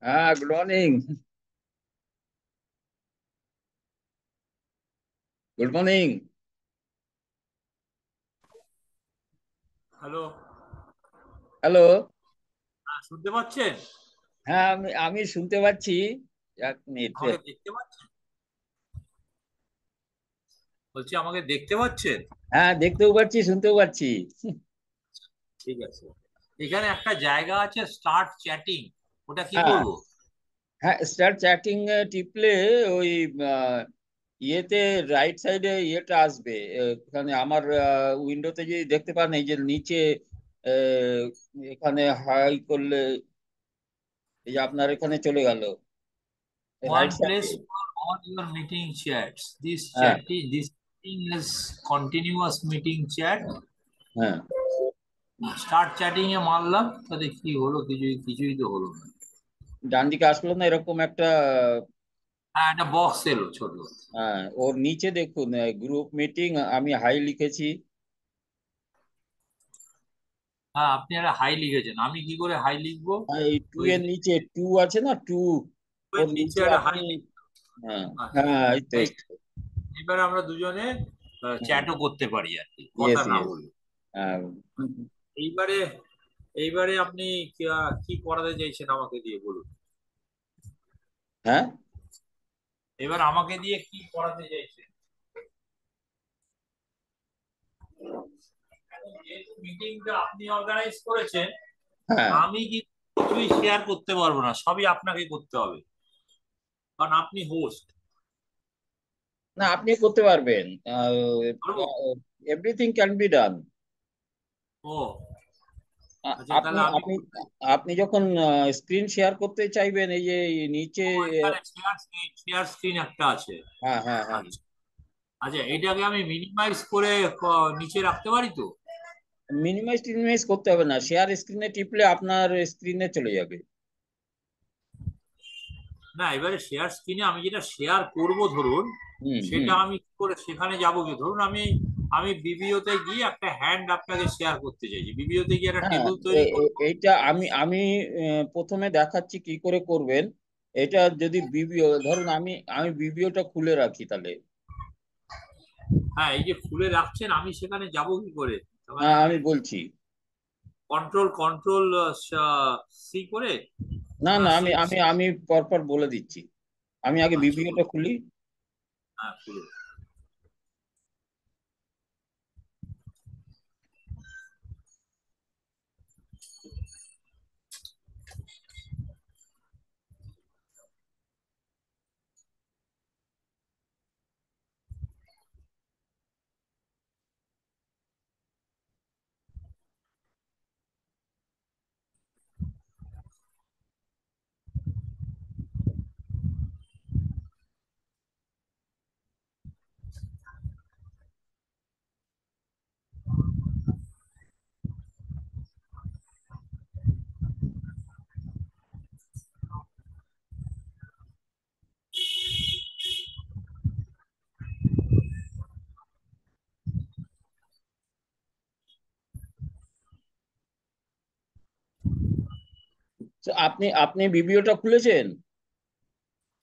হ্যাঁ, good morning. Good morning. Hello. Hello. শুনতে পাচ্ছেন? হ্যাঁ, আমি আমি শুনতে পাচ্ছি। এক মিনিট। আমাকে দেখতে পাচ্ছেন? বলছি আমাকে দেখতে পাচ্ছেন? হ্যাঁ, দেখতেও পাচ্ছি, শুনতেও পাচ্ছি। ঠিক আছে। এখানে একটা জায়গা আছে স্টার্ট চ্যাটিং, ওটা কি হ্যাঁ, করব? হ্যাঁ, স্টার্ট চ্যাটিং টিপলে ওই আহ, ইয়েতে রাইট সাইডে ইয়েটা আসবে। এখানে আমার উইন্ডোতে যদি দেখতে পান, এই যে নিচে আহ, এখানে হাই করলে এই যে আপনার এখানে চলে গেল ওয়ান রাইট প্লেস সাইডে। For all your meeting chats, this হ্যাঁ, chatting this meeting is continuous meeting chat. হ্যাঁ, স্টার্ট চ্যাটিং এ মারলাম, তাতে কি হলো? কিছুই কিছুই তো হলো না। ডান দিকে আসলো না এরকম একটা। হ্যাঁ, একটা বক্স এলো ছোট। হ্যাঁ, ওর নিচে দেখুন গ্রুপ মিটিং, আমি হাই লিখেছি। হ্যাঁ, আপনি একটা হাই লিখেছেন, আমি কি করে হাই লিখবো? এই টু ওই এর যে নিচে টু আছে না, টু। ওই ওর নিচে নিচে একটা আপনি। হাই। হ্যাঁ, আচ্ছা, হ্যাঁ, এই তো। এই এবারে আমরা দুজনে চ্যাটও করতে পারি আর কি, কথা ইয়েস, না ইয়েস। বলে। হ্যাঁ, এইবারে এইবারে আপনি কি করাতে চাইছেন আমাকে দিয়ে, বলুন। হ্যাঁ, এবার আমাকে দিয়ে কি করাতে চাইছেন? যেহেতু মিটিংটা আপনি অর্গানাইজ করেছেন, হ্যাঁ। আমি কি কিছুই শেয়ার করতে পারবো না, সবই আপনাকে করতে হবে, কারণ আপনি হোস্ট। না, আপনি করতে পারবেন। পারবো? Everything can be done. ও আচ্ছা, আপনি তাহলে আমি আপনি আপনি যখন স্ক্রিন শেয়ার করতে চাইবেন, এই যে নিচে। ও, এখানে শেয়ার স্ক্রিন একটা আছে। হ্যাঁ, হ্যাঁ, হ্যাঁ। আচ্ছা আচ্ছা, এটাকে আমি মিনিমাইজ করে নিচে রাখতে পারি তো? মিনিমাইজ টিনিমাইজ করতে হবে না, শেয়ার স্ক্রিনে টিপলে আপনার স্ক্রিনে চলে যাবে। না, এবারে শেয়ার স্ক্রিনে আমি যেটা শেয়ার করব ধরুন, হুম, হুম। সেটা আমি কি করে সেখানে যাবো? কি ধরুন, আমি আমি বিবিওতে গিয়ে একটা হ্যান্ড আপনাকে শেয়ার করতে চাইছি, বিবিওতে গিয়ে একটা হ্যাঁ, টেবিল তৈরি করবো। এইটা আমি আমি প্রথমে দেখাচ্ছি কি করে করবেন। এটা যদি বিবিও ধরুন, আমি আমি বিবিওটা খুলে রাখি তাহলে। হ্যাঁ, এই যে খুলে রাখছেন, আমি সেখানে যাব কি করে? হ্যাঁ, আমি বলছি। কন্ট্রোল কন্ট্রোল সি করে, না, না না, আমি শিফট? আমি আমি পরপর বলে দিচ্ছি। আমি আগে আচ্ছা, বিবিওটা বলুন। খুলি। হ্যাঁ, খুলে। তো আপনি আপনি বিবিওটা খুলেছেন?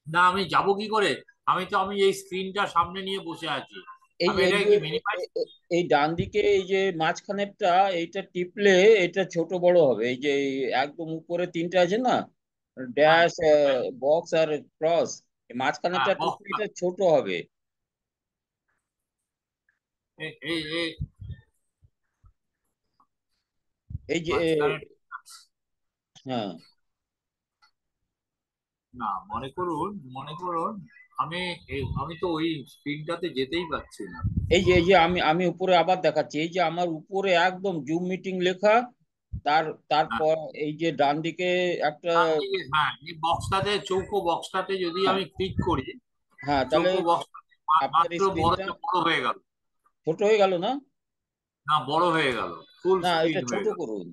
না, আমি যাব কি করে? আমি এই স্ক্রিনটা সামনে নিয়ে বসে আছি। এই আমি যে এই এটাকে যে কি মিনিমাইজ? এই ডান দিকে এই যে মাঝখানেরটা, এইটা টিপলে এটা ছোট বড় হবে। এই যে এই একদম উপরে তিনটে আছে না, হ্যাঁ, ড্যাশ, বক্স আর ক্রস। হ্যাঁ, মাঝখানেরটা টিপলে বক্সটা। এটা ছোট হবে। এই এই এই এই যে মাঝখানে। হ্যাঁ, না, মনে করুন আমি আমি তো ওই স্ক্রিনটাতে যেতেই পারছি না। এই যে আমি আমি উপরে আবার দেখাচ্ছি, এই যে আমার উপরে একদম জুম মিটিং লেখা। হ্যাঁ, তারপর এই যে ডান দিকে একটা। ডান দিকে, হ্যাঁ, এই বক্সটাতে, চৌকো বক্সটাতে যদি হ্যাঁ, আমি ক্লিক করি, হ্যাঁ, তাহলে চৌকো বক্সটাতে আপনার মাত্র বড় স্ক্রিনটা বড় হয়ে গেল। ছোট হয়ে গেল না? না, বড় হয়ে গেল, ফুল না, এটা স্ক্রিন ছোট হয়ে গেল। করুন।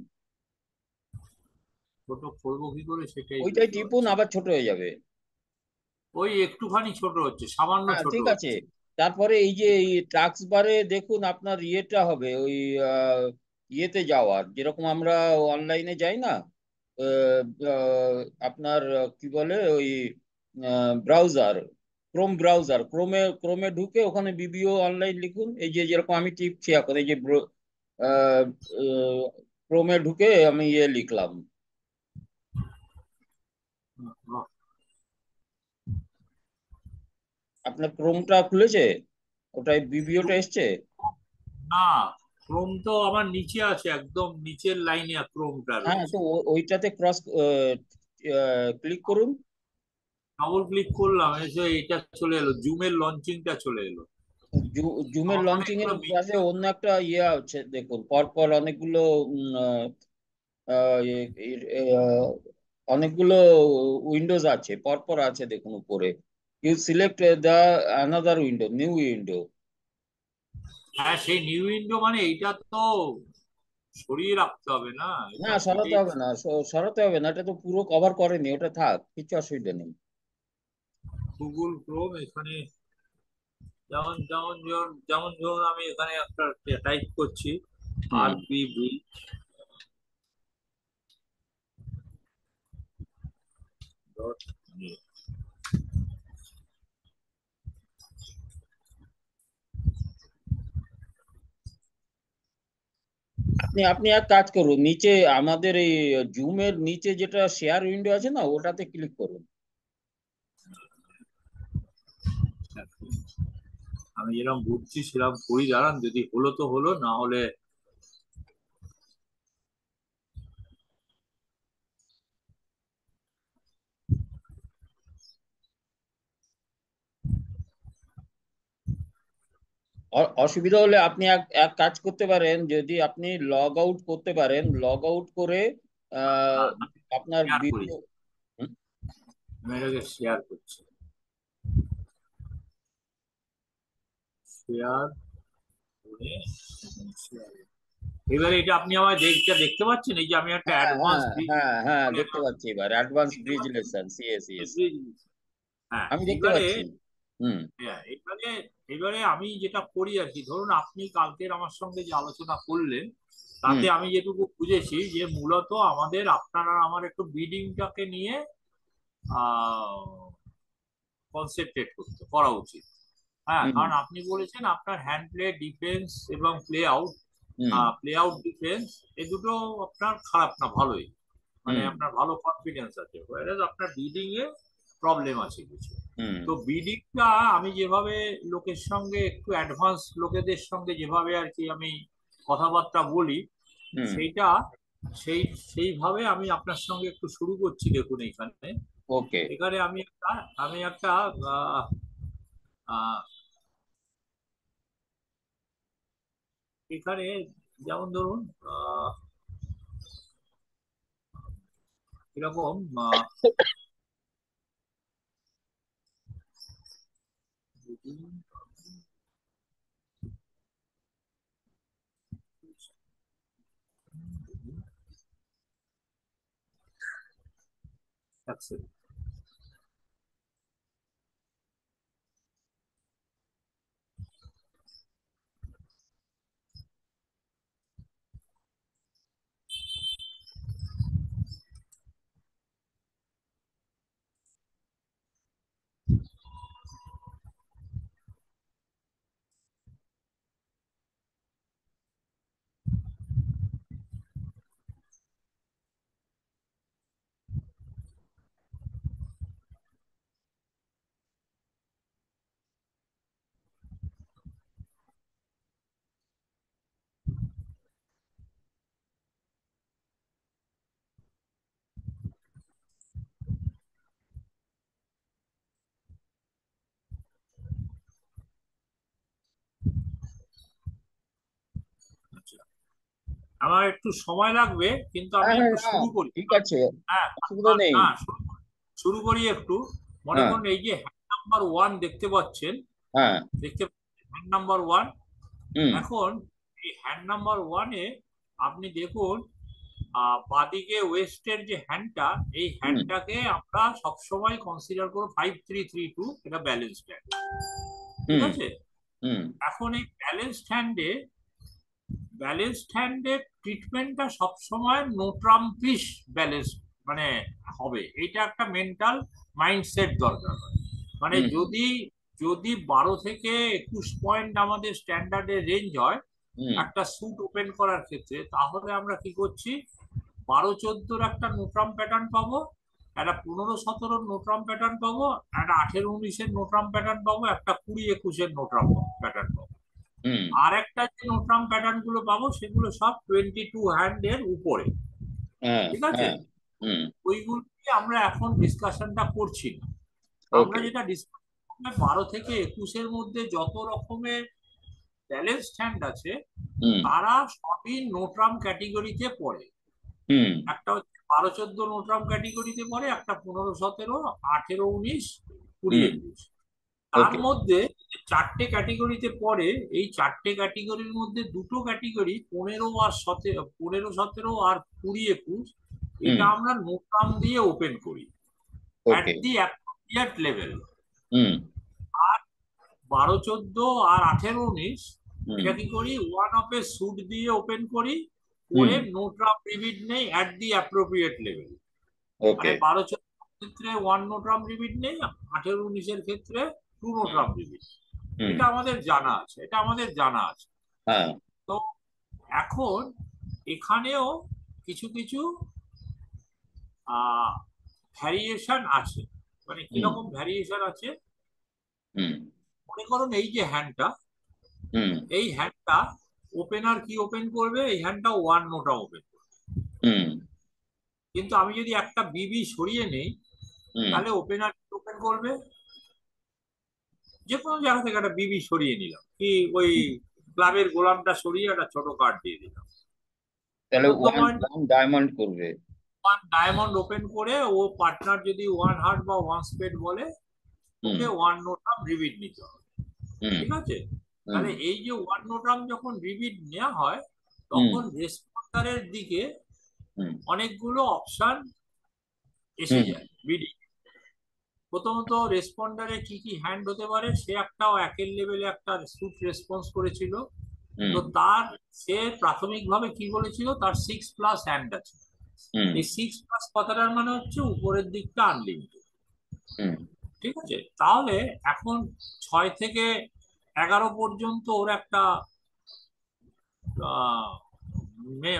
ছোট করবো কি করে সেটাই ওইটাই বুঝতে টিপুন, পারছি না। আবার ছোট হয়ে যাবে। ওই একটুখানি ছোট হচ্ছে, সামান্য হ্যাঁ, ছোট ঠিক আছে। হচ্ছে। তারপরে এই যে এই টাস্ক বারে দেখুন, আপনার ইয়েটা হবে ওই ইয়েতে যাওয়ার, যেরকম আমরা অনলাইনে যাই না। আহ, আপনার কি বলে ওই ব্রাউজার, ক্রোমে ঢুকে ওখানে বিবিও অনলাইন লিখুন। এই যে যেরকম আমি টিপছি এখন, এই যে ক্রোমে ঢুকে আমি লিখলাম। আপনার ক্রোমটা খুলেছে? ওটাই বিবিওটা এসছে? না, ক্রোম তো আমার নিচে আছে, একদম নিচের লাইনে ক্রোমটা হ্যাঁ, রয়েছে। তো ওইটাতে ক্লিক করুন। ডবল ক্লিক করলাম, এসে এটা চলে এলো, জুমের লঞ্চিংটা চলে এলো। জুমের আমার লঞ্চিং এর অনেকগুলো পাশে অন্য একটা আছে দেখুন, পরপর অনেকগুলো উম, আহ, আহ, এ- এ- এ, আহ, অনেকগুলো উইন্ডোজ আছে, পরপর আছে দেখুন উপরে। You select the another window, new window. হ্যাঁ, সেই নিউ উইন্ডো মানে এইটা তো সরিয়ে রাখতে হবে না, না, এটা সরাতে এটাই হবে না, সরাতে হবে না, এটা তো পুরো কভার করেনি, ওটা থাক, কিছু অসুবিধা নেই। গুগল ক্রোম এখানে। যেমন যেমন যেমন যেমন ধরুন আমি এখানে একটা টাইপ করছি, হুম। আর পি বি ডট। আপনি আপনি এক কাজ করুন, নিচে আমাদের এই জুমের নিচে যেটা শেয়ার উইন্ডো আছে না, ওটাতে ক্লিক করুন। আমি যেরকম বুঝছি সেরকম করি, দাঁড়ান, যদি হলো তো হলো, না হলে অসুবিধা হলে আপনি এক এক কাজ করতে পারেন, যদি আপনি লগ আউট করতে পারেন, লগ আউট করে আহ, আপনার শেয়ার করি। ভিডিও। আমি এটাকে শেয়ার করছি, শেয়ার করে share। এবারে এটা আপনি আমার দেখতে দেখতে পাচ্ছেন, এই যে আমি একটা হ্যাঁ, অ্যাডভান্স হ্যাঁ, ব্রিজ হ্যাঁ, হ্যাঁ, করে দেখতে এলাম। পাচ্ছি এবার অ্যাডভান্স দেখতে ব্রিজ পাচ্ছেন? Lesson, CS ES. হ্যাঁ, আমি দেখতে এবারে, পাচ্ছি। হুম। হ্যাঁ এবারে, এবারে আমি যেটা করি আর কি, ধরুন আপনি কালকের আমার সঙ্গে যে আলোচনা করলেন, হুম। তাতে আমি যেটুকু বুঝেছি যে মূলত আমাদের আপনার আর আমার একটু বিডিংটাকে নিয়ে কনসেন্ট্রেট করা উচিত। হ্যাঁ, হুম। কারণ আপনি বলেছেন আপনার হ্যান্ড প্লে ডিফেন্স এবং হুম। প্লে আউট ডিফেন্স, এই দুটো আপনার খারাপ না, ভালোই, মানে হুম। আপনার ভালো কনফিডেন্স আছে, আপনার বিডিং এ প্রবলেম আছে কিছু। হুম। তো বিডিংটা আমি যেভাবে লোকের সঙ্গে একটু অ্যাডভান্স লোকেদের সঙ্গে যেভাবে আর কি আমি কথাবার্তা বলি, হুম। সেইটা সেই সেইভাবে আমি আপনার সঙ্গে একটু শুরু করছি। দেখুন এখানে, ওকে। এখানে আমি একটা আহ, আহ, এখানে যেমন ধরুন এরকম আমার একটু সময় লাগবে, কিন্তু হ্যাঁ, আমি হ্যাঁ, একটু না, শুরু করি। ঠিক আছে, হ্যাঁ, অসুবিধা নেই। না, শুরু করি একটু। মনে হ্যাঁ। করুন এই যে হ্যান্ড নাম্বার ওয়ান দেখতে পাচ্ছেন, হ্যাঁ। দেখতে হ্যান্ড নাম্বার ওয়ান। হুম। এখন এই হ্যান্ড নাম্বার ওয়ানে আপনি দেখুন, বাদিকে ওয়েস্টের যে হ্যান্ডটা, এই হুম। হ্যান্ডটাকে আমরা সবসময় কনসিডার করব 5332, এটা ব্যালেন্স হ্যান্ড। ঠিক হুম। আছে? হুম। এখন এই ব্যালেন্সড হ্যান্ডের ট্রিটমেন্টটা সবসময় নো ট্রাম্পিশ ব্যালেন্স মানে হবে, এটা একটা মেন্টাল মাইন্ডসেট দরকার হয়। মানে হুম যদি যদি 12 থেকে 21 পয়েন্ট আমাদের স্ট্যান্ডার্ডের রেঞ্জ হয় হুম একটা স্যুট ওপেন করার ক্ষেত্রে, তাহলে আমরা কি করছি, 12-14 একটা নোট্রাম প্যাটার্ন পাবো, একটা 15-17 নোট্রাম প্যাটার্ন পাবো, একটা 18-19 নোট্রাম প্যাটার্ন পাবো, একটা 20-21 নোট্রাম প্যাটার্ন পাবো। হুম। আর একটা যে নোট্রাম প্যাটার্ন গুলো পাবো সেগুলো সব 22 হ্যান্ড এর উপরে। হ্যাঁ ঠিক আছে, হ্যাঁ। হুম। ওইগুলো নিয়ে আমরা এখন ডিসকাশনটা করছি না। আমরা ওকে। যেটা ডিসকাশন 12 থেকে 21-এর মধ্যে যত রকমের ব্যালেন্স হ্যান্ড আছে হুম তারা সবই নোট্রাম ক্যাটেগরিতে পড়ে। হুম। একটা হচ্ছে 12-14 নোট্রাম ক্যাটেগরিতে পড়ে, একটা 15-17, 18-19, কুড়ি হুম। একুশ তার ওকে। মধ্যে চারটে ক্যাটেগরিতে পড়ে। এই চারটে ক্যাটেগরির মধ্যে দুটো ক্যাটেগরি 15-17 আর 20-21, হুম। এটা আমরা নোট্রাম দিয়ে ওপেন করি at okay. The appropriate level. হুম 12-14 আর 18-19 হুম এটা কি করি, ওয়ান অফ এ স্যুট দিয়ে ওপেন করি, হুম। করে নোট্রাম রিবিট নেই অ্যাট দি অ্যাপ্রোপ্রিয়েট লেভেল। মানে ওকে। 12-14 ক্ষেত্রে ওয়ান নোট্রাম রিবিট নেই, 18-19-এর ক্ষেত্রে টু হুম নোট্রাম রিবিট। হুম। এটা আমাদের জানা আছে, এটা আমাদের জানা আছে। হ্যাঁ। তো এখন এখানেও কিছু কিছু ভ্যারিয়েশন আছে। মানে হুম কিরকম ভ্যারিয়েশন আছে, হুম মনে করুন এই যে হ্যান্ডটা, হুম এই হ্যান্ডটা ওপেনার কি ওপেন করবে, এই হ্যান্ডটা ওয়ান নোটা ওপেন করবে। হুম কিন্তু আমি যদি একটা বিবি সরিয়ে নেই, হুম। তাহলে ওপেনার কি ওপেন করবে, যে কোনো জায়গা থেকে একটা বিবি সরিয়ে নিলাম, কি ওই হুম। ক্লাবের গোলামটা সরিয়ে একটা ছোট কার্ড দিয়ে দিলাম, তাহলে 14 ওয়ান পয়েন্ট। ওয়ান ডায়মন্ড করবে। ওয়ান ডায়মন্ড ওপেন করে ও পার্টনার যদি ওয়ান হার্ট বা ওয়ান স্পেড বলে, হুম ওকে ওয়ান নোটাম রিবিট নিতে হবে। হুম ঠিক আছে, হুম তাহলে এই যে ওয়ান নোটাম যখন রিবিট নেওয়া হয়, হুম তখন রেসপন্ডারের দিকে হুম অনেকগুলো অপশন এসে হুম যায় বিডি। প্রথমত রেসপন্ডারে কি কি হ্যান্ড হতে পারে, সে একটা একের লেভেলে একটা স্যুট রেসপন্স করেছিল। হুম তো তার, সে প্রাথমিকভাবে কি বলেছিল, তার 6+ হ্যান্ড আছে। হুম এই 6+ কথাটার মানে হচ্ছে উপরের দিকটা আনলিমিটেড। হুম ঠিক আছে, তাহলে এখন 6 থেকে 11 পর্যন্ত ওর একটা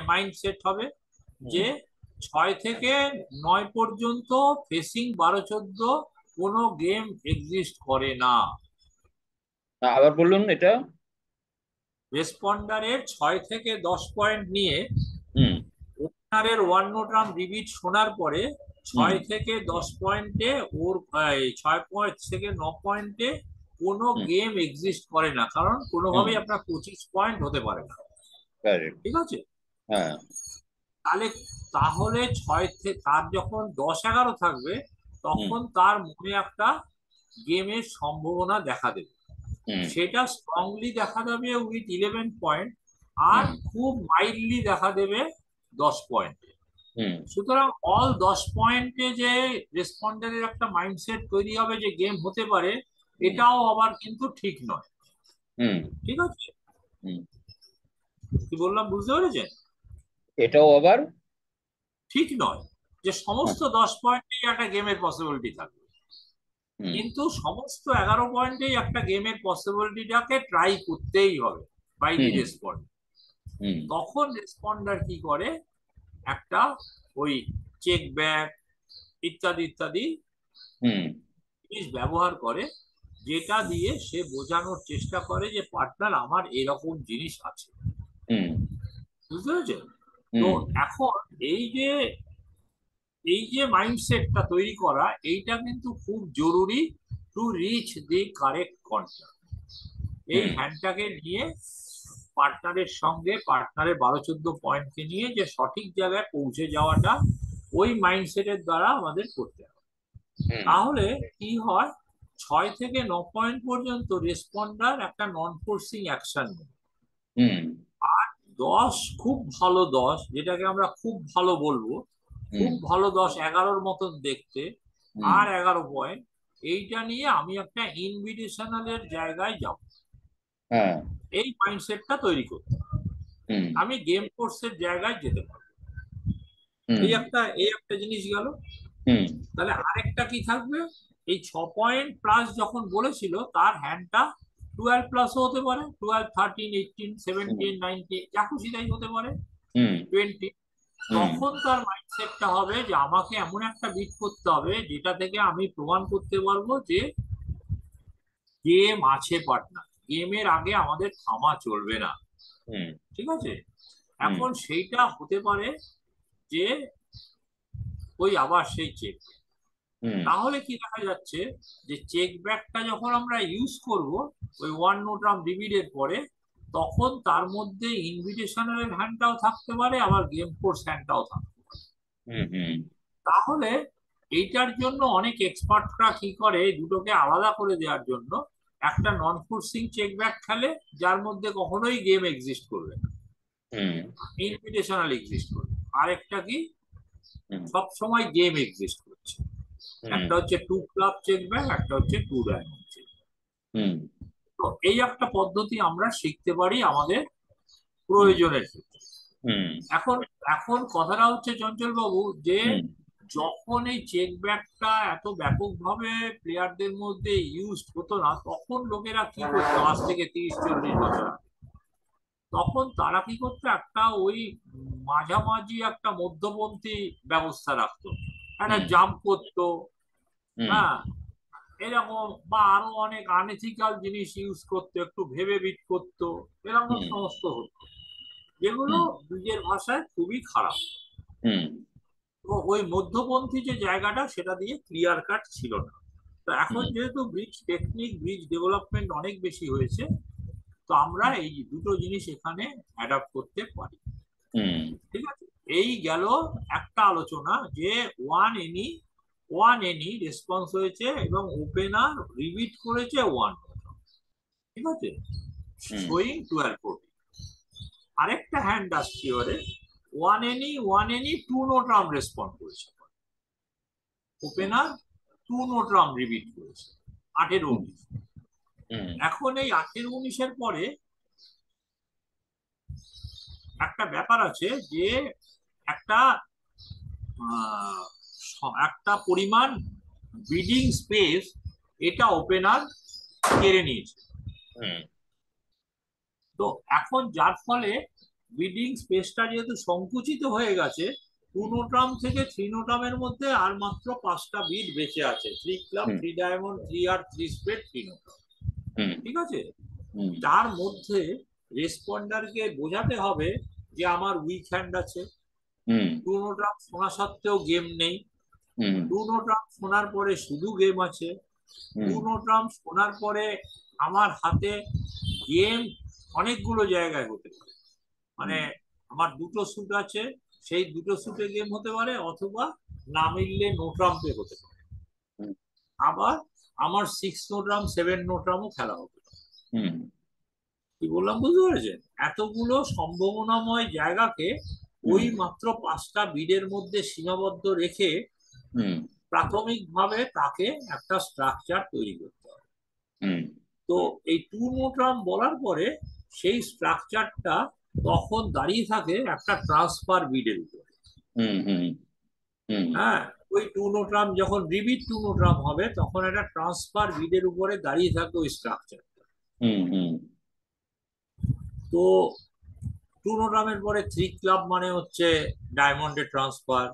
মাইন্ডসেট হবে হুম। যে 6 থেকে 9 পর্যন্ত ফেসিং 12-14 কোনো গেম এক্সিস্ট করে না। আবার বলুন এটা। রেসপন্ডারের 6 থেকে 10 পয়েন্ট নিয়ে হুম ওপেনারের ওয়ান নোট রাম রিবিট শোনার পরে হুম 6 থেকে 10 পয়েন্টে ওর 6 থেকে 9 পয়েন্টে কোনো হুম। গেম এক্সিস্ট করে না, কারণ হুম। কোনোভাবেই আপনার 25 পয়েন্ট হতে পারে না। কারেক্ট। ঠিক আছে, হ্যাঁ। তাহলে তাহলে 6 থেকে তার যখন 10-11 থাকবে, হুম তখন তার মনে একটা গেমের সম্ভাবনা দেখা দেবে। হুম সেটা স্ট্রংলি দেখা দেবে উইথ 11 পয়েন্ট, আর হুম খুব মাইল্ডলি দেখা দেবে 10 পয়েন্টে। হুম সুতরাং অল 10 পয়েন্টে যে রেসপন্ডারের একটা মাইন্ডসেট তৈরি হবে যে গেম হতে পারে, হুম এটাও আবার কিন্তু ঠিক নয়। হুম ঠিক আছে, হুম। কি বললাম বুঝতে পেরেছেন? এটাও আবার। ঠিক নয় যে হ্যাঁ। সমস্ত 10 পয়েন্টেই একটা গেমের পসিবিলিটি থাকবে, হুম কিন্তু সমস্ত 11 পয়েন্টেই একটা গেমের পসিবিলিটিটাকে ট্রাই করতেই হবে বাই দি হুম রেসপন্ড। হুম তখন রেসপন্ডার কি করে, একটা ওই চেক ব্যাক ইত্যাদি ইত্যাদি হুম জিনিস ব্যবহার করে, যেটা দিয়ে সে বোঝানোর চেষ্টা করে যে পার্টনার আমার এরকম জিনিস আছে। হুম বুঝতে পেরেছেন? তো হুম এখন এই যে এই যে মাইন্ডসেটটা তৈরি করা, এইটা কিন্তু খুব জরুরি to reach the correct contact. এই হুম হ্যান্ডটাকে নিয়ে পার্টনারের সঙ্গে, পার্টনারের 12-14 পয়েন্টকে নিয়ে যে সঠিক জায়গায় পৌঁছে যাওয়াটা, ওই মাইন্ডসেটের দ্বারা আমাদের করতে হবে। হুম তাহলে কি হয়, 6 থেকে 9 পয়েন্ট পর্যন্ত রেসপন্ডার একটা নন ফোর্সিং অ্যাকশন নেয়। হুম 10 খুব ভালো 10, যেটাকে আমরা খুব ভালো বলবো, খুব হুম ভালো 10 11-র মতন দেখতে, হুম। আর 11 পয়েন্ট, এইটা নিয়ে আমি একটা ইনভিটেশনালের জায়গায় যাব। হ্যাঁ। এই মাইন্ডসেটটা তৈরি করতে হবে। হুম আমি গেম কোর্সের জায়গায় যেতে পারবো। হুম। এই একটা জিনিস গেল। হুম। তাহলে আরেকটা কি থাকবে, এই 6 পয়েন্ট প্লাস যখন বলেছিল তার হ্যান্ডটা 12 প্লাসও হতে পারে, 12, 13, 18, হুম। 17, 19, যা খুশি তাই হতে পারে, হুম। 20। হুম। তখন তার মাইন্ডসেটটা হবে যে আমাকে এমন একটা বিট করতে হবে যেটা থেকে আমি প্রমাণ করতে পারবো যে গেম আছে পার্টনার, গেমের আগে আমাদের থামা চলবে না। হুম। ঠিক আছে, হুম। এখন সেইটা হতে পারে যে ওই আবার সেই চেক। হুম। তাহলে কি দেখা যাচ্ছে যে চেক ব্যাকটা যখন আমরা ইউজ করব ওই ওয়ান নোট্রাম ডিভিডের পরে, তখন তার মধ্যে ইনভিটেশনাল হ্যান্ডটাও থাকতে পারে, আবার গেম ফোর্স হ্যান্ডটাও থাকতে পারে। হুম। হুম। তাহলে এইটার জন্য অনেক এক্সপার্টরা কি করে, দুটোকে আলাদা করে দেওয়ার জন্য একটা নন ফোর্সিং চেক ব্যাক খেলে, যার মধ্যে কখনোই গেম এক্সিস্ট করবে না, হুম। ইনভিটেশনাল এক্সিস্ট করবে। আর একটা কি, হুম। সব সময় গেম এক্সিস্ট করছে। হুম। একটা হচ্ছে টু ক্লাব চেক ব্যাক, একটা হচ্ছে টু ডায়মন্ড চেক। হুম। তো এই একটা পদ্ধতি আমরা শিখতে পারি আমাদের হুম। প্রয়োজনের ক্ষেত্রে। হুম। এখন এখন কথাটা হচ্ছে চঞ্চল বাবু, যে হুম। যখন এই চেক ব্যাকটা এত ব্যাপকভাবে প্লেয়ারদের মধ্যে ইউজ হতো না, তখন লোকেরা কি করতো, আজ থেকে 30-40 বছর আগে, তখন তারা কি করতো, একটা ওই মাঝামাঝি একটা মধ্যপন্থী ব্যবস্থা রাখতো, একটা হুম। জাম্প করতো, হুম। হ্যাঁ, এরকম, বা আরো অনেক আনএথিক্যাল জিনিস ইউজ করতো, একটু ভেবে বিট করতো, এরকম হুম। সমস্ত হতো, যেগুলো হুম। নিজের ভাষায় খুবই খারাপ। হুম। তো ওই মধ্যপন্থী যে জায়গাটা, সেটা দিয়ে ক্লিয়ার কাট ছিল না। তো এখন হুম। যেহেতু ব্রিজ টেকনিক, ব্রিজ ডেভেলপমেন্ট অনেক বেশি হয়েছে, তো আমরা এই দুটো জিনিস এখানে অ্যাডাপ্ট করতে পারি। হুম। ঠিক আছে, এই গেল একটা আলোচনা যে ওয়ান এনি রেসপন্স হয়েছে এবং ওপেনার রিপিট করেছে ওয়ান। ঠিক আছে, হুম। শোয়িং 12-14। আরেকটা হ্যান্ড আসছে এবারে, one any two notrump respond করেছে, opener two notrump repeat করেছে, 18-19। হুম। এখন এই 18-19-এর পরে একটা ব্যাপার আছে যে একটা একটা পরিমাণ বিডিং স্পেস এটা ওপেনার কেড়ে নিয়েছে। হুম। তো এখন যার ফলে বিডিং স্পেসটা যেহেতু সংকুচিত হয়ে গেছে, টু নোট্রাম থেকে থ্রি নোট্রামের মধ্যে আর মাত্র 5টা বিট বেঁচে আছে, থ্রি ক্লাব, হুম। থ্রি ডায়মন্ড, থ্রি আর থ্রি স্পেড, থ্রি নোট্রাম। হুম। ঠিক আছে, হুম। তার মধ্যে রেসপন্ডারকে বোঝাতে হবে যে আমার উইক হ্যান্ড আছে, হুম। টু নোট্রাম শোনা সত্ত্বেও গেম নেই, হুম। টু নোট্রাম শোনার পরে শুধু গেম আছে, টু হুম। নোট্রাম শোনার পরে আমার হাতে গেম অনেকগুলো জায়গায় হতে পারে, মানে আমার দুটো স্যুট আছে, সেই দুটো স্যুটে গেম হতে পারে, অথবা না মিললে নো ট্রাম্পে হতে পারে, হুম। আবার আমার 6 নোট্রাম 7 নোট্রামও খেলা হতে পারে। হুম। কি বললাম বুঝতে পেরেছেন, এতগুলো সম্ভাবনাময় জায়গাকে ওই হুম। মাত্র 5টা বিডের মধ্যে সীমাবদ্ধ রেখে হুম। প্রাথমিকভাবে তাকে একটা স্ট্রাকচার তৈরি করতে হবে। হুম। তো এই টু নোট্রাম বলার পরে সেই স্ট্রাকচারটা তখন দাঁড়িয়ে থাকে একটা ট্রান্সফার বিডের উপর। হুম। হুম। হুম। হ্যাঁ, ওই টু নোট্রাম যখন রিপিট টু নোট্রাম হবে, তখন একটা ট্রান্সফার বিডের উপরে দাঁড়িয়ে থাকে ওই স্ট্রাকচার। হুম। হুম। তো টু নোট্রামের পরে থ্রি ক্লাব মানে হচ্ছে ডায়মন্ডে ট্রান্সফার,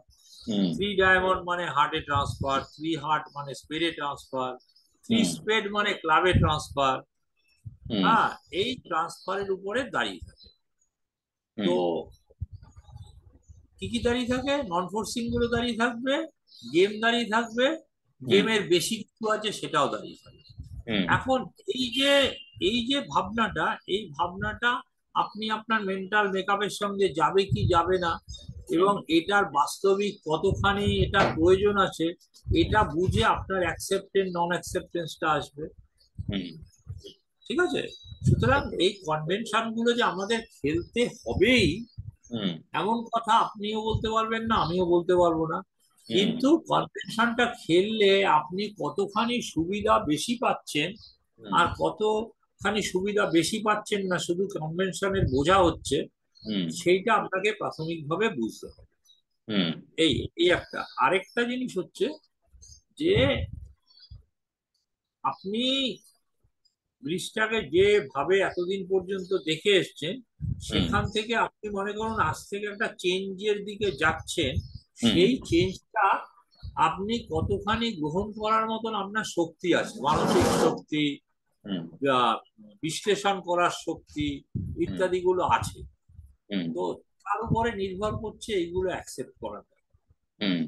হুম। থ্রি ডায়মন্ড মানে হার্টে ট্রান্সফার, থ্রি হার্ট মানে স্পেডে ট্রান্সফার, থ্রি হুম। স্পেড মানে ক্লাবে ট্রান্সফার। হুম। হ্যাঁ, এই ট্রান্সফারের উপরে দাঁড়িয়ে থাকে। তো হুম। কি কি দাঁড়িয়ে থাকে, নন ফোর্সিং গুলো দাঁড়িয়ে থাকবে, গেম দাঁড়িয়ে থাকবে, হুম। গেমের বেশি কিছু আছে সেটাও দাঁড়িয়ে থাকবে। হুম। এখন এই যে এই ভাবনাটা আপনি আপনার মেন্টাল মেকআপের সঙ্গে যাবে কি যাবে না, এবং এটার বাস্তবিক কতখানি এটা প্রয়োজন আছে, এটা বুঝে আপনার অ্যাকসেপ্টেন্স নন অ্যাকসেপ্টেন্সটা আসবে। হুম। ঠিক আছে, সুতরাং এই কনভেনশন গুলো যে আমাদের খেলতে হবেই, হুম। এমন কথা আপনিও বলতে পারবেন না, আমিও বলতে পারবো না। হুম। কিন্তু কনভেনশনটা খেললে আপনি কতখানি সুবিধা বেশি পাচ্ছেন, হুম। আর কতখানি সুবিধা বেশি পাচ্ছেন না শুধু কনভেনশনের বোঝা হচ্ছে, হুম। সেইটা আপনাকে প্রাথমিকভাবে বুঝতে হবে। হুম। এই এই একটা আরেকটা জিনিস হচ্ছে যে আপনি ব্রিজটাকে যেভাবে এতদিন পর্যন্ত দেখে এসছেন, হুম সেখান থেকে আপনি মনে করুন আজ থেকে একটা চেঞ্জের দিকে যাচ্ছেন। হুম সেই চেঞ্জটা আপনি কতখানি গ্রহণ করার মতন আপনার শক্তি আছে, মানসিক শক্তি, হুম আহ, বিশ্লেষণ করার শক্তি হুম ইত্যাদি গুলো আছে। হুম তো তার উপরে নির্ভর করছে এইগুলো অ্যাকসেপ্ট করাটা। হুম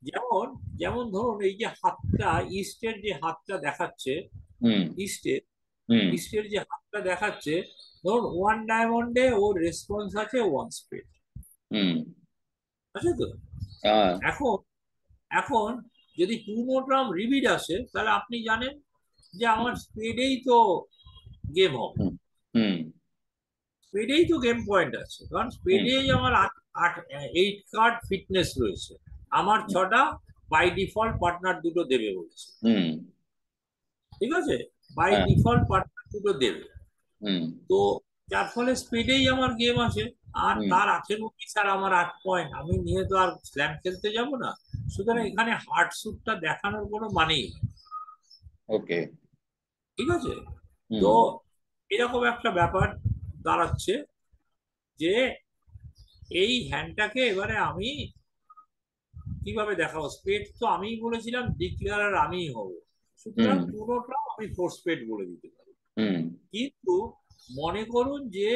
যেমন যেমন ধরুন এই যে হাতটা, ইস্টের যে হাতটা দেখাচ্ছে, হুম ইস্টের হুম ইস্টের যে হাতটা দেখাচ্ছে, ধরুন ওয়ান ডায়মন্ডে ওর রেসপন্স আছে ওয়ান স্পেড, হুম আছে তো? হ্যাঁ এখন এখন যদি টু নোট্রাম রিবিড আসে, তাহলে আপনি জানেন যে আমার স্পেডেই তো গেম হবে, হুম হুম স্পেডেই তো গেম পয়েন্ট আছে, কারণ হুম স্পেডেই আমার আট আট 8 কার্ড ফিটনেস রয়েছে, আমার ছটা বাই ডিফল্ট পার্টনার দুটো দেবে বলেছে। হুম ঠিক আছে, বাই হ্যাঁ ডিফল্ট পার্টনার দুটো দেবে। হুম তো যার ফলে স্পিডেই আমার গেম আসে। আর হুম তার 18 আর আমার 8 পয়েন্ট, আমি নিয়ে তো আর স্ল্যাম খেলতে যাব না। সুতরাং হুম এখানে হার্ড স্যুটটা দেখানোর কোনো মানেই নেই। ওকে ঠিক আছে, তো হুম এরকম একটা ব্যাপার দাঁড়াচ্ছে যে এই হ্যান্ডটাকে এবারে আমি কিভাবে দেখাবো। স্পেড তো আমিই বলেছিলাম ডিক্লেয়ার আমিই হব, সুতরাং হুম পুরোটাও আমি ফোর স্পেড বলে দিতে পারি। হুম কিন্তু মনে করুন যে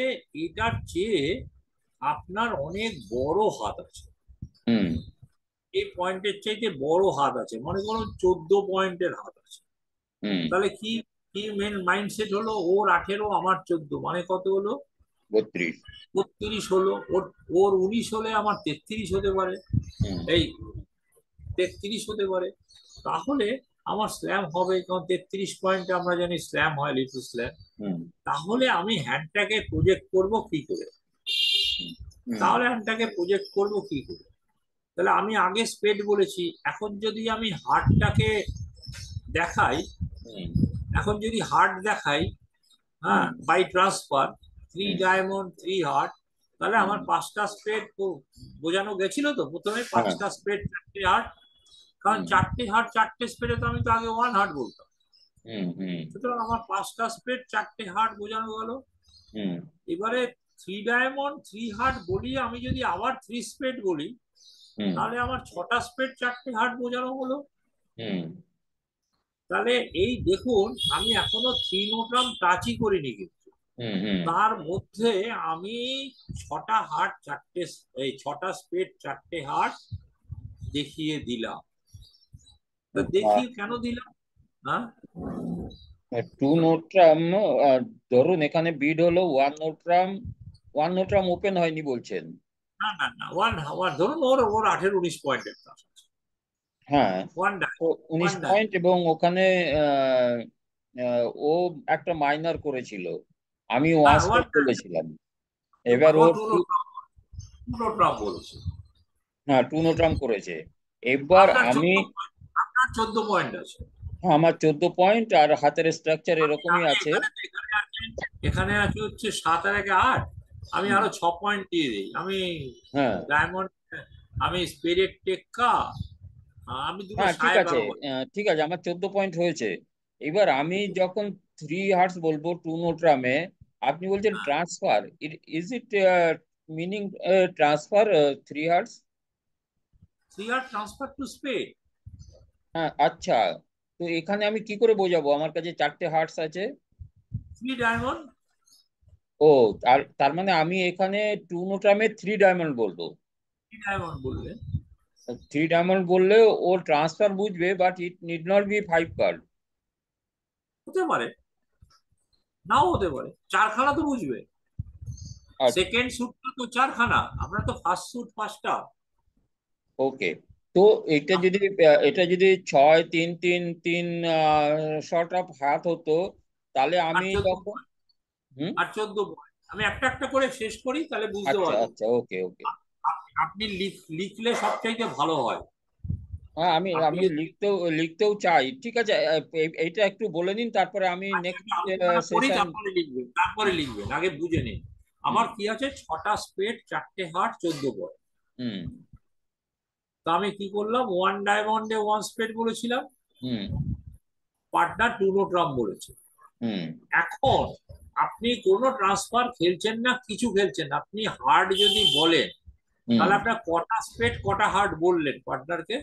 এটার চেয়ে আপনার অনেক বড় হাত আছে, হুম এই পয়েন্টের চাইতে বড় হাত আছে, মনে করুন 14 পয়েন্টের হাত আছে। হুম তাহলে কি কি মেন মাইন্ডসেট হলো, ওর 18 আমার 14, মানে কত হলো? 32 32 হলো। ওর ওর 19 হলে আমার 33 হতে পারে, হুম এই 33 হতে পারে। তাহলে আমার স্ল্যাম হবে, কারণ 33 পয়েন্টে আমরা জানি স্ল্যাম হয়, লিটল স্ল্যাম। হুম তাহলে আমি হ্যান্ডটাকে প্রজেক্ট করব কি করে? হুম তাহলে হ্যান্ডটাকে প্রজেক্ট করব কি করে? তাহলে আমি আগে স্পেড বলেছি, এখন যদি আমি হার্টটাকে দেখাই, হুম এখন যদি হার্ট দেখাই, হ্যাঁ, হুম বাই ট্রান্সফার, থ্রি হুম ডায়মন্ড থ্রি হার্ট, তাহলে হুম আমার পাঁচটা স্পেড বোঝানো গেছিল তো প্রথমে, হ্যাঁ পাঁচটা স্পেড চারটে হার্ট। কারণ হুম চারটে হার্ট চারটে স্পেডে তো আমি তো আগে ওয়ান হার্ট বলতাম। হুম হুম সুতরাং আমার পাঁচটা স্পেড চারটে হার্ট বোঝানো গেল। হুম এবারে থ্রি ডায়মন্ড থ্রি হার্ট বলি, আমি যদি আবার থ্রি স্পেড বলি, হুম তাহলে আমার ছটা স্পেড চারটে হার্ট বোঝানো হলো। হুম তাহলে এই দেখুন, আমি এখনো থ্রি নোট্রাম টাচই করিনি, কিন্তু হুম হুম তার মধ্যে আমি ছটা হার্ট চারটে, এই ছটা স্পেড চারটে হার্ট দেখিয়ে দিলাম। তা দেখিয়ে কেন দিলাম? হ্যাঁ, টু নোট্রাম ধরুন এখানে বিড হলো ওয়ান নোট্রাম ওপেন হয়নি বলছেন। না না না, ওয়ান ওয়ান ধরুন ওর ওর 18 19 পয়েন্টের কাজ, হ্যাঁ ওয়ান তো ওয়ান 19 পয়েন্ট এবং ওখানে আহ, ও একটা মাইনার করেছিল, আমি ওয়ান হ্যাঁ ওয়ান, স্পট বলেছিলাম। এবার ও ও টু নোট্রাম বলেছে। হ্যাঁ টু নোট্রাম করেছে। এবার আপনার আমি 14 পয়েন্ট, আপনার 14 পয়েন্ট আছে। আমার 14 পয়েন্ট আর হাতের স্ট্রাকচার এরকমই আমি আছে। এখানে আছে হচ্ছে 7 আর 1 8, আমি হুম, আরো 6 পয়েন্ট দিয়ে দিই। আমি হ্যাঁ ডায়মন্ড, আমি স্পিরিট টেক্কা, আমি দুটো হ্যাঁ ঠিক সাহেব আছে, আরো বলি। ঠিক আছে আমার 14 পয়েন্ট হয়েছে। এবার আমি যখন 3 হার্টস বলবো টু নোট্রামে, আপনি বলছেন transfer, is it meaning transfer 3 hearts? Three আর ট্রান্সফার টু স্পেড, হ্যাঁ আচ্ছা, তো এখানে আমি কি করে বোঝাবো আমার কাছে 4টে হার্টস আছে? থ্রি ডায়মন্ড, ও তার মানে আমি এখানে টু নোট্রামে 3 ডায়মন্ড বলবো। থ্রি ডায়মন্ড বললে 3 ডায়মন্ড বললে ও ট্রান্সফার বুঝবে, but it need not be 5 card. হতে পারে, নাও হতে পারে, চারখানা তো বুঝবে। আচ্ছা সেকেন্ড স্যুটটা তো চারখানা, আমরা তো ফার্স্ট স্যুট পাঁচটা। ওকে, তো এটা যদি 6 3 3 3 শর্ট অফ হাত হতো, তাহলে আর আমি 14, তখন হুম আর 14 পয়েন্ট, আমি একটা একটা করে শেষ করি, তাহলে বুঝতে আচ্ছা পারবেন। আচ্ছা ওকে ওকে। আপনি লিখলে সবচাইতে ভালো হয়। হ্যাঁ আমি আপনি আমি যদি লিখতেও চাই, ঠিক আছে এইটা একটু বলে নিন, তারপরে আমি আচ্ছা, নেক্সট একটু আলোচনা করি, সেশন। তারপরে লিখবেন, আগে বুঝে নিন। হুম আমার কি আছে, ছটা স্পেড চারটে হার্ট 14 পয়েন্ট। হুম তো আমি কি করলাম, ওয়ান ডায়মন্ডে ওয়ান স্পেড বলেছিলাম, হুম পার্টনার টু নোট রাম বলেছে। হুম এখন আপনি কোনো ট্রান্সফার খেলছেন না, কিছু খেলছেন না, আপনি হার্ড যদি বলেন, হুম। তাহলে আপনার কটা স্পেড কটা হার্ড বললেন পার্টনারকে?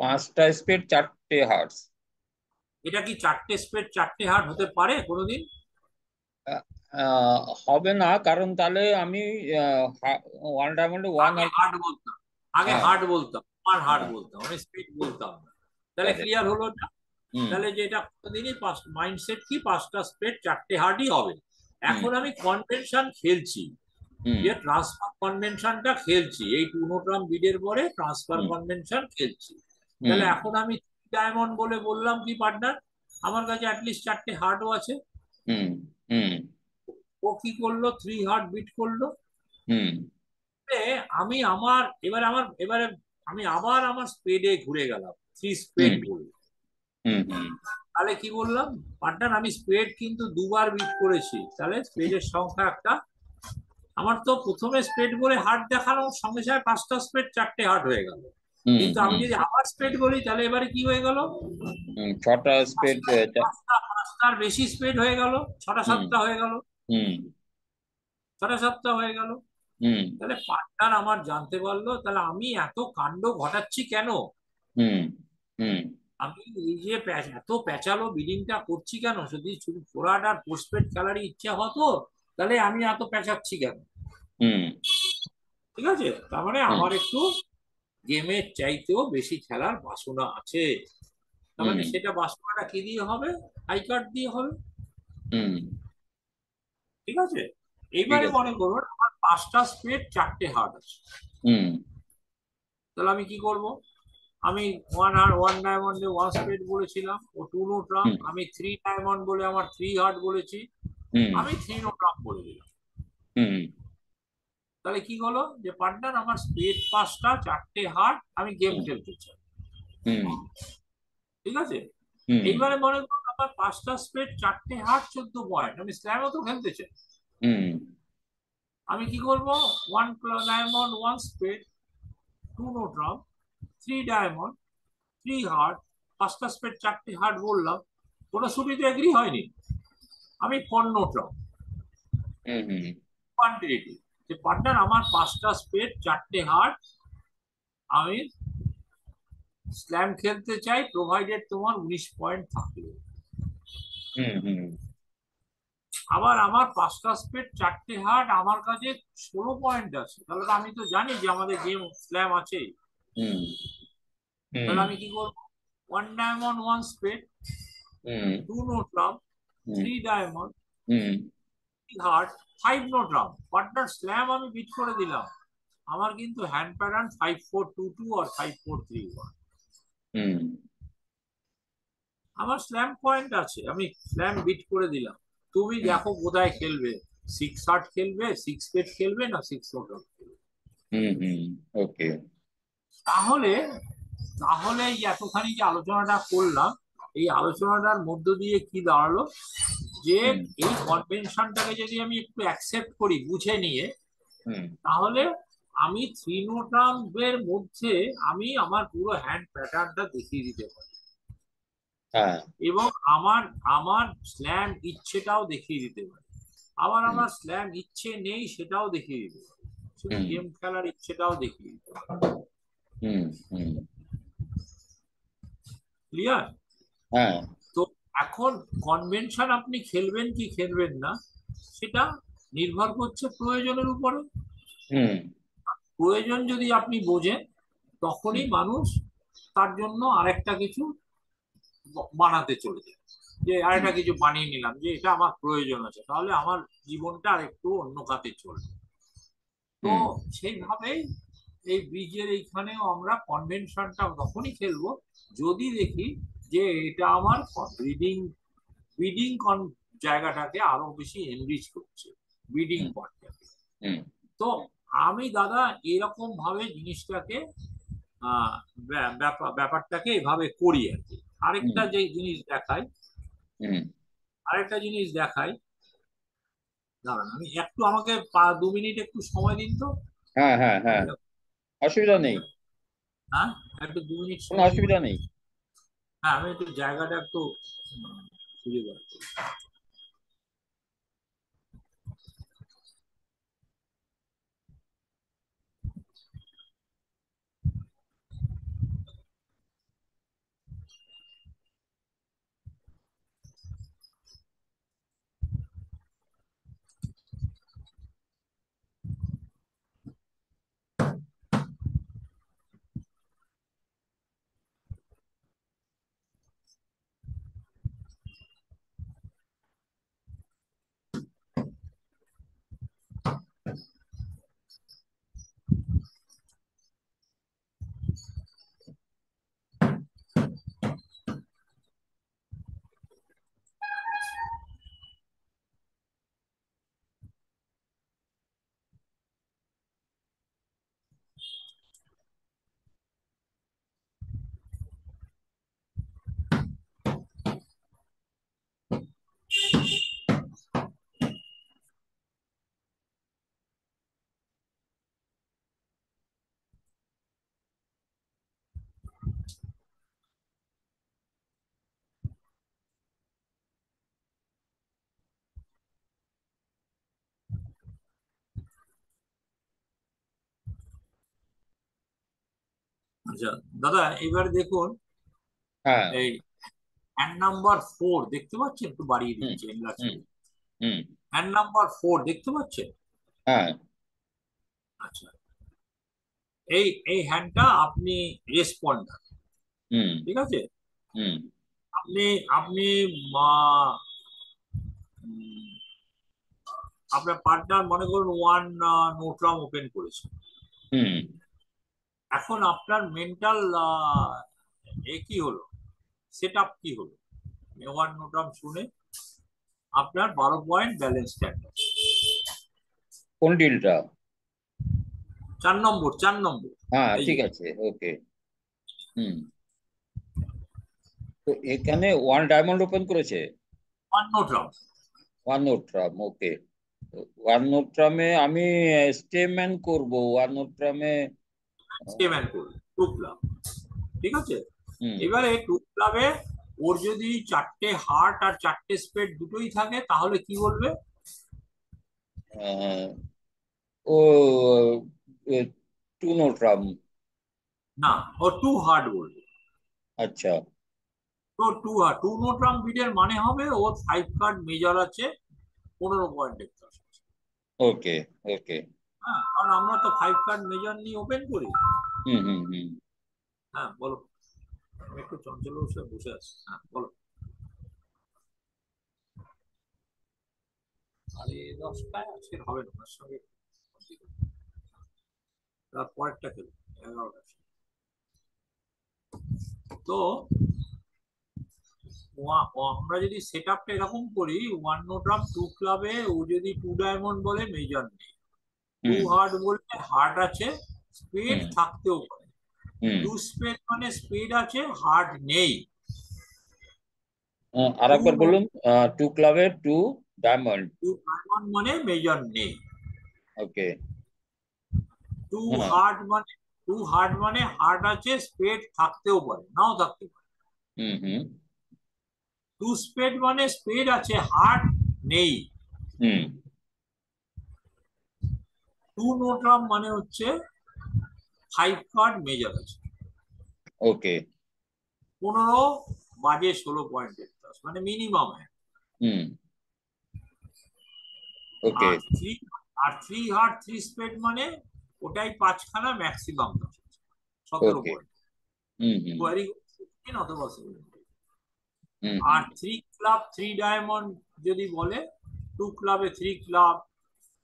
পাঁচটা স্পিড, চারটে হার্টস। এটা কি চারটে স্পেড চারটে হার্ড হতে পারে কোনোদিন? হবে না, কারণ তাহলে আমি ওয়ান ডায়মন্ডে ওয়ান আগে হার্ট। হার্ড বলতাম, আগে হ্যাঁ হার্ড বলতাম, আমার হার্ড হ্যাঁ, বলতাম, আমি স্পিড বলতাম না। তাহলে correct. ক্লিয়ার হলো না? হুম তাহলে যে এটা কোনোদিনই মাইন্ডসেট কি পাঁচটা স্পেড চারটে হার্ডই হবে। হুম এখন আমি কনভেনশন খেলছি, হুম যে ট্রান্সফার কনভেনশনটা খেলছি, এই টু নোট্রাম বিডের পরে ট্রান্সফার হুম কনভেনশন খেলছি। তাহলে হুম এখন আমি ডায়মন্ড বলে বললাম কি পার্টনার, আমার কাছে অ্যাটলিস্ট চারটে হার্টও আছে। হুম হুম ও কি করলো, থ্রি হার্ট বিট করলো। হুম এ আমি আমার এবারে আমি আবার আমার স্পেডে ঘুরে গেলাম, থ্রি স্পেড হুম বলল। হুম হুম তাহলে কি বললাম পার্টনার, আমি স্পেড কিন্তু দুবার বিট করেছি, তাহলে স্পেডের সংখ্যা একটা। আমার তো প্রথমে স্পেড বলে হার্ট দেখানোর সঙ্গে সঙ্গে পাঁচটা স্পেড চারটে হার্ট হয়ে গেল। হুম কিন্তু আমি হুম যদি আবার স্পেড বলি, তাহলে এবারে কি হয়ে গেল, ছটা স্পিড। পাঁচটার বেশি স্পেড হয়ে গেল, ছটা হুম সাতটা হয়ে গেল, হুম ছটা সাতটা হয়ে গেল। হুম তাহলে পার্টনার আমার জানতে পারলো, তাহলে আমি এত কাণ্ড ঘটাচ্ছি কেন, হুম হুম আমি এই যে এত প্যাচালো বিডিংটা করছি কেন, যদি শুধু ফোরহার্ড আর পোস্টপেড খেলারই ইচ্ছা হতো, তাহলে আমি এত প্যাচাচ্ছি কেন? হুম ঠিক আছে, তার মানে হুম আমার একটু গেমের চাইতেও বেশি খেলার বাসনা আছে। তার হুম মানে সেটা বাসনাটা কি দিয়ে হবে, হাই কার্ড দিয়ে হবে। হুম ঠিক আছে, ঠিক এইবারে আছে। মনে করুন আমার পাঁচটা স্পেড চারটে হার্ড আছে। হুম তাহলে আমি কি করব, আমি ওয়ান ডায়মন্ডে ওয়ান স্পেড বলেছিলাম, ও টু নোট রাম, হুম আমি থ্রি ডায়মন্ড বলে আমার থ্রি হার্ড বলেছি, হুম আমি থ্রি নোট রাম বলে দিলাম। হুম তাহলে কি হলো, যে পার্টনার আমার স্পেড পাঁচটা চারটে হার্ড, আমি গেম হুম খেলতে চাই। হুম ঠিক আছে, হুম এইবারে মনে করুন আমার পাঁচটা স্পেড চারটে হার্ড 14 পয়েন্ট, আমি স্ল্যামও তো খেলতে চাই। হুম আমি কি করবো, one diamond one spade, two notrump, three diamond, three heart, পাঁচটা স্পেড চারটে হার্ড বললাম, কোনো সুবিধা এগ্রি হয়নি। আমি ফোর নোট রাম হুম হুম কোয়ান্টিটি, যে পার্টনার আমার পাঁচটা স্পেড চারটে হার্ড, আমি স্ল্যাম খেলতে চাই, প্রোভাইডেড তোমার 19 পয়েন্ট থাকবে। হুম হুম আবার আমার পাঁচটা স্পেড চারটে হার্ড, আমার কাছে 16 পয়েন্ট আছে, তাহলে তো আমি তো জানি যে আমাদের গেম স্ল্যাম আছে। হুম হুম তাহলে আমি কি করবো, ওয়ান ডায়মন্ড ওয়ান স্পেড, হুম টু নোট রাম, হুম থ্রি ডায়মন্ড, হুম heart, five notrump, partner slam আমি বিট করে দিলাম। আমার কিন্তু হ্যান্ড প্যাটার্ন 5-4-2-2 আর 5-4-3-1। হুম আমার স্ল্যাম পয়েন্ট আছে, আমি স্ল্যাম বিট করে দিলাম। তুমি দেখো কোথায় খেলবে, সিক্স হার্ট খেলবে, সিক্স পেট খেলবে, না সিক্স নোট রাম খেলবে। হুম হুম ওকে। তাহলে তাহলে এই এতখানি যে আলোচনাটা করলাম, এই আলোচনাটার মধ্য দিয়ে কি দাঁড়ালো, যে হুম এই কনভেনশনটাকে যদি আমি একটু অ্যাকসেপ্ট করি বুঝে নিয়ে, হুম তাহলে আমি থ্রি নোটাম এর মধ্যে আমি আমার পুরো হ্যান্ড প্যাটার্নটা দেখিয়ে দিতে পারি, হ্যাঁ। এবং আমার আমার স্ল্যাম ইচ্ছেটাও দেখিয়ে দিতে পারি, আবার হুম আমার স্ল্যাম ইচ্ছে নেই সেটাও দেখিয়ে দিতে পারি, শুধু হুম গেম খেলার ইচ্ছেটাও দেখিয়ে দিতে পারি। হুম হুম ক্লিয়ার? হ্যাঁ। তো এখন কনভেনশন আপনি খেলবেন কি খেলবেন না, সেটা নির্ভর করছে প্রয়োজনের উপরে। হুম প্রয়োজন যদি আপনি বোঝেন, হুম তখনই মানুষ তার জন্য আরেকটা কিছু বানাতে চলে যায়, যে হুম আরেকটা কিছু বানিয়ে নিলাম, যে এটা আমার প্রয়োজন আছে, তাহলে আমার জীবনটা আর একটু অন্য খাতে চলবে। তো হুম সেইভাবেই এই ব্রিজের এইখানেও আমরা কনভেনশনটা তখনই খেলবো, যদি দেখি যে এটা আমার ব্রিডিং ব্রিডিং জায়গাটাকে আরো বেশি এনরিচ করছে, ব্রিডিং হুম পয়েন্টটাকে। হুম তো আমি দাদা এরকম ভাবে জিনিসটাকে আহ ব্যাপারটাকে এভাবে করি আর কি। হুম আরেকটা যে জিনিস দেখাই, হুম আরেকটা জিনিস দেখাই, দাঁড়ান আমি একটু, আমাকে 2 মিনিট একটু সময় দিন তো। হ্যাঁ, হ্যাঁ, হ্যাঁ, অসুবিধা নেই, হ্যাঁ, একটু 2 মিনিট কোনো সময় দিন। অসুবিধা নেই। হ্যাঁ, আমি একটু জায়গাটা একটু খুঁজে পাচ্ছি। আচ্ছা দাদা, এবার দেখুন হ্যাঁ। এই হ্যান্ড নাম্বার 4 দেখতে পাচ্ছেন? একটু বাড়িয়ে হুম, দিচ্ছি, এনলার্জ হুম, করে। হুম। হ্যান্ড নাম্বার 4 দেখতে পাচ্ছেন? হ্যাঁ। আচ্ছা, এই এই হ্যান্ডটা আপনি রেসপন্ডার, হুম, ঠিক আছে? হুম, আপনি আপনি উম, আপনার পার্টনার মনে করুন নোট্রাম ওপেন করেছে। হুম। এখন আপনার মেন্টাল কি হলো, সেট আপ কি হলো? ওয়ান নোট্রাম শুনে আপনার 12 পয়েন্ট ব্যালেন্স স্ট্যান্ড। কোন ডিলটা? 4 নম্বর, 4 নম্বর। হ্যাঁ, এই ঠিক যে আছে, ওকে। হুম। তো এখানে ওয়ান ডায়মন্ড ওপেন করেছে। ওয়ান নোট্রাম ওয়ান নোট্রাম, ওকে। ওয়ান নোট্রামে আমি স্টেম্যান করব, ওয়ান নোট্রামে। সেভেন করবে টু ক্লাব, ঠিক আছে? হুম। এবারে টু ক্লাবে ওর যদি 4টে হার্ট আর 4টে স্পেড দুটোই থাকে, তাহলে কি বলবে? আহ, ও টু নোট্রাম। না, ও টু হার্ট বলবে। আচ্ছা। তো টু নোট্রাম বিডের মানে হবে ওর 5 কার্ড মেজর আছে, 15 পয়েন্ট আছে। ওকে, ওকে। হ্যাঁ, কারণ আমরা তো 5 কার্ড মেজর নিয়ে ওপেন করি। হুম, হুম, হুম। হ্যাঁ বলো, আমি একটু চঞ্চল বসে বসে আছি। হ্যাঁ বলো। 10:30 আজকে হবে না, ওনার সঙ্গে তার পরেরটা খেলো 11টা। তো আমরা যদি সেট আপটা এরকম করি, ওয়ান নোট্রাম টু ক্লাবে ও যদি টু ডায়মন্ড বলে মেজর নেই, টু হুম, হার্ট বললে হার্ট আছে, স্পেড হুম, থাকতেও পারে। হুম। টু স্পেড মানে স্পেড আছে, হার্ট নেই। আর টু একবার বলুন। টু ক্লাবের টু ডায়মন্ড। ডায়মন্ড মানে মেজর নেই। ওকে। টু হ্যাঁ। হার্ট মানে টু হার্ট মানে হার্ট আছে, স্পেড থাকতেও পারে, নাও থাকতে পারে। হুম, হুম, টু স্পেড মানে স্পেড আছে, হার্ট নেই। হুম। টু নোট্রাম মানে হচ্ছে 5 কার্ড মেজর আছে, ওকে। 15 বাজে 16 পয়েন্টের মানে মিনিমাম। হুম। ওকে। আর থ্রি আর থ্রি হার্ট থ্রি স্পেড মানে ওটাই 5খানা ম্যাক্সিমাম 17 ওকে। পয়েন্ট। হুম, হুম, কোয়ারি 16 অথবা 17। হুম, আর হুম, থ্রি ক্লাব থ্রি ডায়মন্ড যদি বলে, টু ক্লাবে থ্রি ক্লাব,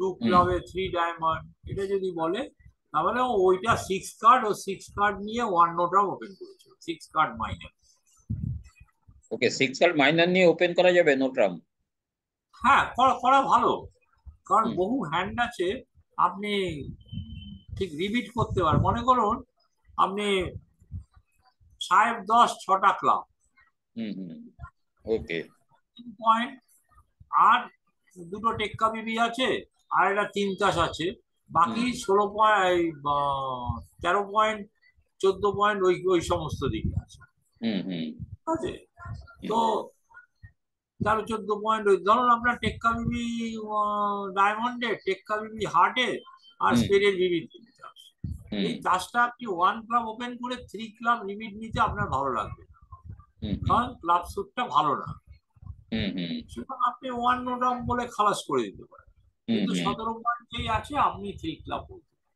টু হুম। ক্লাবে থ্রি ডায়মন্ড, এটা যদি বলে, তাহলে ওইটা 6 কার্ড, ও 6 কার্ড নিয়ে ওয়ান নোটরাম ওপেন করেছে, 6 কার্ড মাইনাস। ওকে, সিক্স কার্ড মাইনার নিয়ে ওপেন করা যাবে নোট্রাম? হ্যাঁ, করা করা ভালো, কারণ হুম, বহু হ্যান্ড আছে। আপনি ঠিক রিপিট করতে পারেন। মনে করুন আপনি 10 6টা ক্লাব, হুম, হুম। ওকে। 3 পয়েন্ট, আর দুটো টেক্কা বিবি আছে, আর একটা 3 তাস আছে, বাকি হুম 16 পয়েন্ট, 13 পয়েন্ট, 14 পয়েন্ট ওই ওই সমস্ত দিকে আছে। হুম হুম ঠিক আছে। হুম তো 13-14 পয়েন্ট ওই ধরুন আপনার টেক্কা বিবি ডায়মন্ডে, টেক্কা বিবি হার্টে, আর হুম স্পেডের বিবি চাষ। হুম এই চাষটা আপনি 1 ক্লাব ওপেন করে 3 ক্লাব লিমিট নিতে আপনার ভালো লাগবে, হুম হুম কারণ ক্লাব স্যুটটা ভালো না। হুম হুম সুতরাং আপনি 1 নো ডাউন বলে খালাস করে দিতে পারেন, হুম কিন্তু হুম 17 পয়েন্ট যেই আছে আপনি 3 ক্লাব বলতে পারেন।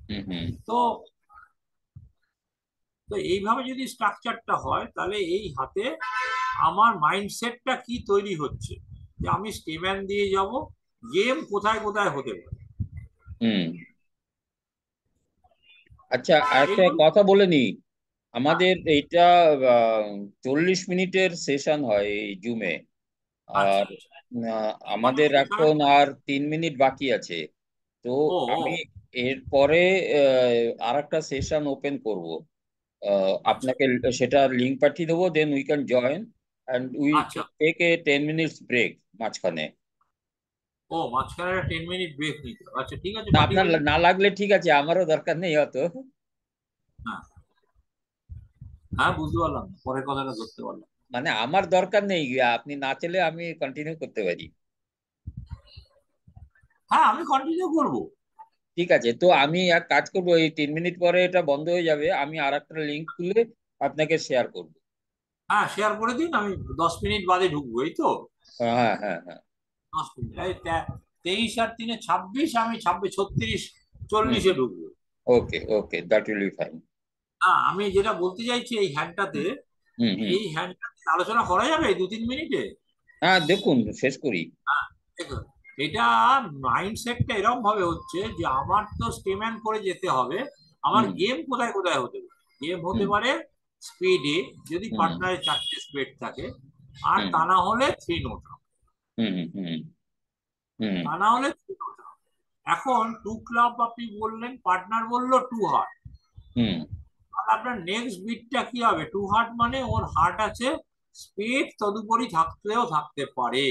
হুম হুম তো তো এইভাবে যদি স্ট্রাকচারটা হয়, তাহলে এই হাতে আমার মাইন্ডসেটটা কি তৈরি হচ্ছে, যে আমি স্টেম্যান দিয়ে যাব, গেম কোথায় কোথায় হতে পারে। হুম। আচ্ছা, একটা এগুলো। কথা বলে নি, হ্যাঁ, আমাদের এইটা 40 মিনিটের সেশন হয় এই জুমে। আচ্ছা আর আচ্ছা। আমাদের এখন আর 3 মিনিট বাকি আছে। তো ও ও, আমি এরপরে আর একটা সেশন ওপেন করব। আচ্ছা আপনাকে সেটা লিঙ্ক পাঠিয়ে দেবো, then we can join and we আচ্ছা। টেক এ 10 মিনিটস ব্রেক মাঝখানে। ও, মাঝখানে 10 মিনিট ব্রেক নিতে হবে। আচ্ছা ঠিক আছে, না, পাঠিয়ে আপনার দেবো। না লাগলে ঠিক আছে, আমারও দরকার নেই অত। হ্যাঁ হ্যাঁ, বুঝতে পারলাম, পরের কথাটা ধরতে পারলাম। মানে আমার দরকার নেই, আপনি না চাইলে আমি কন্টিনিউ করতে পারি। হ্যাঁ, আমি কন্টিনিউ করবো। ঠিক আছে, তো আমি এক কাজ করবো, এই 3 মিনিট পরে এটা বন্ধ হয়ে যাবে, আমি আর একটা লিঙ্ক খুলে আপনাকে শেয়ার করবো। হ্যাঁ, শেয়ার করে দিন, আমি 10 মিনিট বাদে ঢুকবো, এই তো। হ্যাঁ হ্যাঁ হ্যাঁ। 10 মিনিট, এই 23 আর 3 26, আমি 26, 36, হুম 40-এ ঢুকবো। ওকে ওকে, দ্যাট উইল বি ফাইন। হ্যাঁ, আমি যেটা বলতে চাইছি এই হ্যান্ডটাতে, হুম হুম হুম। এই হ্যান্ডটাতে আলোচনা করা যাবে এই 2-3 মিনিটে। হ্যাঁ, দেখুন শেষ করি। হ্যাঁ, দেখুন, এটা মাইন্ডসেটটা এরকম ভাবে হচ্ছে যে আমার তো স্টেম্যান করে যেতে হবে। আমার হুম গেম কোথায় কোথায় হতে পারে, গেম হতে হুম পারে স্পিডে, যদি হুম পার্টনারের 4টে স্পিড থাকে, আর হুম তা না হলে 3 নোট, হুম হুম হুম তা না হলে 3 নোট। এখন 2 ক্লাব আপনি বললেন, পার্টনার বললো 2 হার্ট, হুম তাহলে আপনার নেক্সট বিটটা কি হবে? 2 হার্ট মানে ওর হার্ট আছে, স্পিড তদুপরি থাকলেও থাকতে পারে।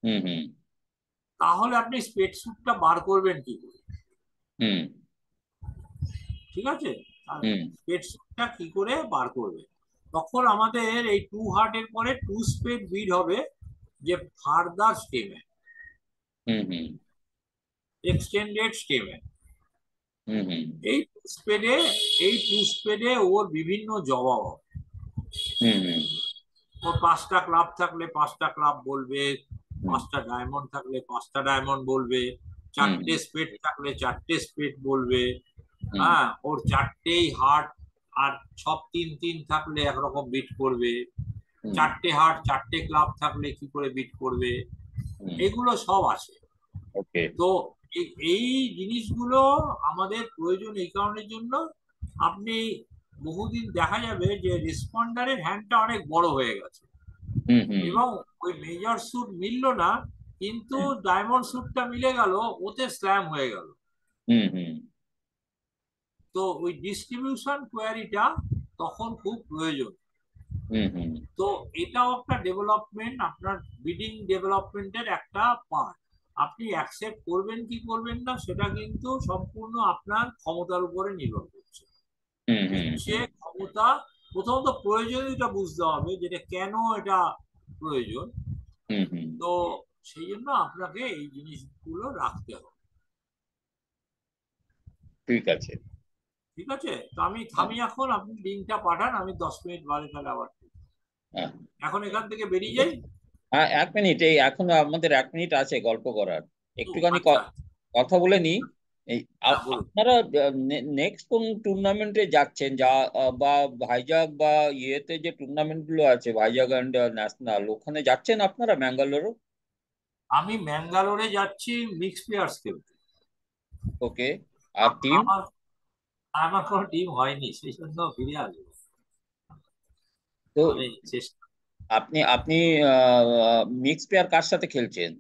হুম হুম তাহলে আপনি স্পেড স্যুটটা বার করবেন কি করে? হুম ঠিক আছে, আর হুম স্পেড স্যুটটা কি করে বার করবে? তখন আমাদের এই 2 হার্টের পরে 2 স্পেড বিড হবে, যে ফার্দার স্টেমে, হুম হুম এক্সটেন্ডেড স্টেমে। হুম হুম এই স্পেডে, এই 2 স্পেডে ওর বিভিন্ন জবাব হবে। হুম হুম ওর 5টা ক্লাব থাকলে 5টা ক্লাব বলবে, 5টা ডায়মন্ড থাকলে 5টা ডায়মন্ড বলবে, হুম 4টে স্পেড থাকলে 4টে স্পেড বলবে। হুম হ্যাঁ, ওর 4টেই হার্ট, আর সব 3-3 থাকলে একরকম বিট করবে। হুম 4টে হার্ট 4টে ক্লাব থাকলে কি করে বিট করবে, হুম এগুলো সব আছে। ওকে। তো এই জিনিসগুলো আমাদের প্রয়োজন এই কারণের জন্য, আপনি বহুদিন দেখা যাবে যে রেসপন্ডারের হ্যান্ডটা অনেক বড় হয়ে গেছে, হুম হুম এবং ওই মেজর স্যুট মিললো না, কিন্তু ডায়মন্ড স্যুটটা মিলে গেল, ওতে স্ল্যাম হয়ে গেল। হুম হুম তো ওই ডিস্ট্রিবিউশন কোয়ারিটা তখন খুব প্রয়োজন। হুম হুম তো এটাও একটা ডেভেলপমেন্ট, আপনার বিডিং ডেভেলপমেন্টের একটা পার্ট। আপনি অ্যাকসেপ্ট করবেন কি করবেন না, সেটা কিন্তু সম্পূর্ণ আপনার ক্ষমতার উপরে নির্ভর করছে। হুম হুম হচ্ছে হুম ক্ষমতা, প্রথমত প্রয়োজনীয়তা বুঝতে হবে, যেটা কেন এটা প্রয়োজন। হুম হুম তো সেই জন্য আপনাকে এই জিনিসগুলো রাখতে হবে। ঠিক আছে। ঠিক আছে, তো আমি হ্যাঁ থামি এখন, আপনি লিঙ্কটা পাঠান, আমি 10 মিনিট বাদে তাহলে আবার হ্যাঁ এখন এখান থেকে বেরিয়ে ঠিক যাই। আছে। হ্যাঁ, 1 মিনিট, এই এখন আমাদের 1 মিনিট আছে গল্প করার। ও একটুখানি আচ্ছা, কথা বলে নি। এই হ্যাঁ বলুন। আপনারা নেক্সট কোন টুর্নামেন্টে যাচ্ছেন, যা বা ভাইজাগ বা ইয়েতে যে টুর্নামেন্ট গুলো আছে, ভাইজাগ অ্যান্ড ন্যাশনাল, ওখানে যাচ্ছেন আপনারা ম্যাঙ্গালোরও? আমি ম্যাঙ্গালোরে যাচ্ছি মিক্স পেয়ার্স খেলতে। ওকে। আর টিম? আমার আমার কোনো টিম হয়নি, সেই জন্য ফিরে আসবো। তো আমি চেষ্টা। আপনি আপনি মিক্স পেয়ার কার সাথে খেলছেন?